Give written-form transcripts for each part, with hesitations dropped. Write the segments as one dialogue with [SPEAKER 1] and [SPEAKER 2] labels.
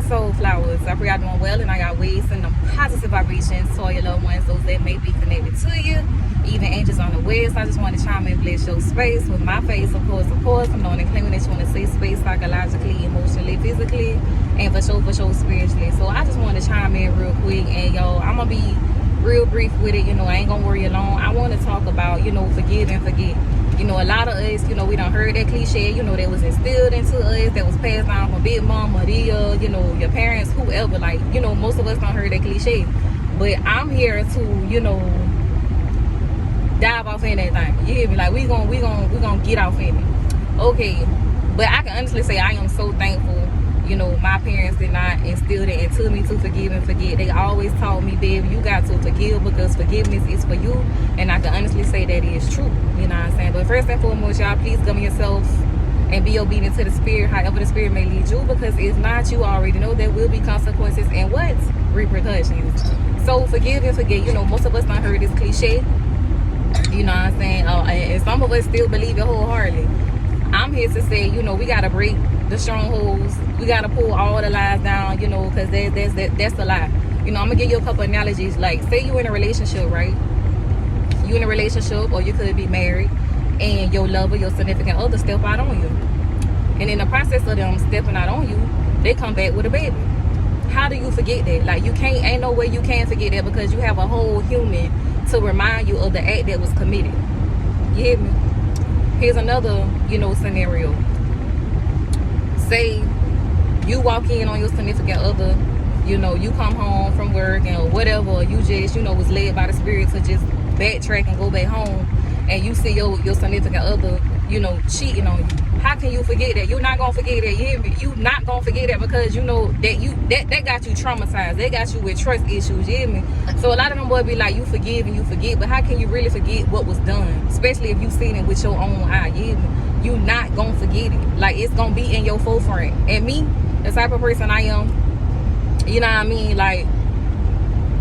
[SPEAKER 1] soul flowers. I pray y'all doing well, and I got ways and them positive vibrations to all your loved ones, those that may be connected to you, even angels on the way. So I just want to chime in and bless your space with my face, of course. I'm knowing and claiming that you want to say space psychologically, emotionally, physically, and for sure spiritually. So I just want to chime in real quick, and yo, I'm gonna be real brief with it. I ain't gonna worry you long. I want to talk about, forgive and forget. A lot of us, we done heard that cliche, that was instilled into us, that was passed down from Big Mama, your parents, whoever. Like, most of us done heard that cliche. But I'm here to, dive off in that thing. You hear me? Like, we gonna get off in it. Okay. But I can honestly say I am so thankful. My parents did not instill it into me to forgive and forget. They always taught me, baby, you got to forgive because forgiveness is for you. And I can honestly say that is true. You know what I'm saying? But first and foremost, y'all, please govern yourself and be obedient to the spirit, however the spirit may lead you. Because if not, you already know there will be consequences and what? Repercussions. So forgive and forget. Most of us done heard this cliche. You know what I'm saying? And some of us still believe it wholeheartedly. I'm here to say, we got to break the strongholds. We got to pull all the lies down, because that's the lie. I'm going to give you a couple analogies. Like, say you're in a relationship, right? You in a relationship, or you could be married, and your lover, your significant other step out on you. And in the process of them stepping out on you, they come back with a baby. How do you forget that? Like, ain't no way you can forget that, because you have a whole human to remind you of the act that was committed. You hear me? Here's another, scenario. Say you walk in on your significant other, you come home from work and whatever, you just, was led by the spirit to just backtrack and go back home, and you see your significant other, cheating on you. How can you forget that? You're not gonna forget that. You hear me? You not gonna forget that, because that got you traumatized. They got you with trust issues. You hear me? So a lot of them boys be like, you forgive and you forget, but how can you really forget what was done? Especially if you seen it with your own eye. You hear me? You not gonna forget it. Like, it's gonna be in your forefront. And me, the type of person I am, you know what I mean? Like,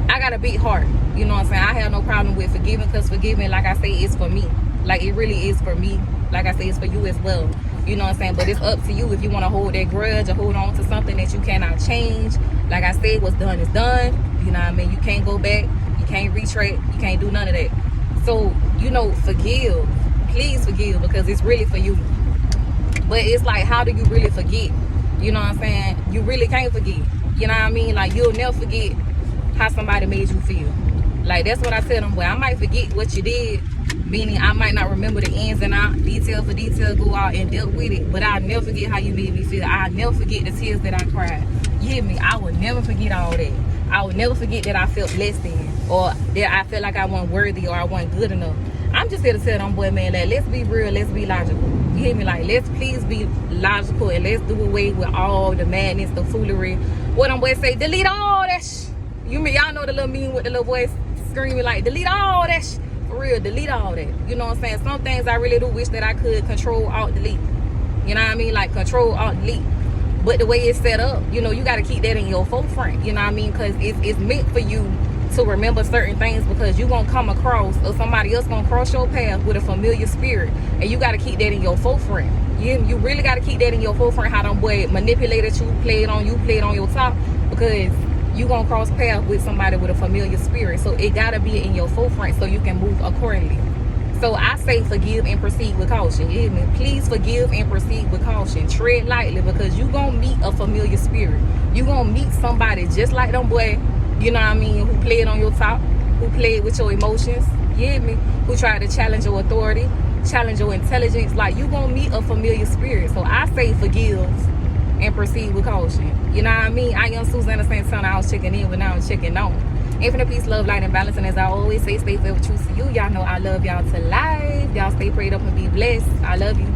[SPEAKER 1] I got a big heart. You know what I'm saying? I have no problem with forgiving, because forgiving, like I say, is for me. Like, it really is for me. Like I say, it's for you as well. You know what I'm saying? But it's up to you if you want to hold that grudge or hold on to something that you cannot change. Like I said, what's done is done. You know what I mean? You can't go back. You can't retract. You can't do none of that. So, forgive. Please forgive, because it's really for you. But it's like, how do you really forget? You know what I'm saying? You really can't forget. You know what I mean? Like, you'll never forget how somebody made you feel. Like, that's what I tell them. Well, I might forget what you did, meaning I might not remember the ins and outs, detail for detail, go out and deal with it, but I'll never forget how you made me feel. I'll never forget the tears that I cried. You hear me? I will never forget all that. I will never forget that I felt less than, or that I felt like I wasn't worthy, or I wasn't good enough. I'm just here to tell them, boy, man, like, let's be real, let's be logical. You hear me? Like, let's please be logical, and let's do away with all the madness, the foolery. What them boys say, delete all that y'all know the little meme with the little voice screaming, like, delete all that For real, delete all that. You know what I'm saying? Some things I really do wish that I could control, alt, delete. You know what I mean? Like, control, alt, delete. But the way it's set up, you got to keep that in your forefront. You know what I mean? Because it's meant for you to remember certain things, because you're going to come across, or somebody else going to cross your path with a familiar spirit. And you got to keep that in your forefront. You really got to keep that in your forefront, how them boy manipulated you, played on your top, because you gonna cross paths with somebody with a familiar spirit. So it gotta be in your forefront so you can move accordingly. So I say forgive and proceed with caution. You hear me? Please forgive and proceed with caution. Tread lightly, because you gonna meet a familiar spirit. You gonna meet somebody just like them boy, you know what I mean, who played on your top, who played with your emotions. You hear me? Who tried to challenge your authority, challenge your intelligence. Like, you gonna meet a familiar spirit. So I say forgive and proceed with caution. You know what I mean? I am Suzannah.Santana. I was checking in, but now I'm checking on. Infinite peace, love, light, and balance. And as I always say, stay forever true to you. Y'all know I love y'all to life. Y'all stay prayed up and be blessed. I love you.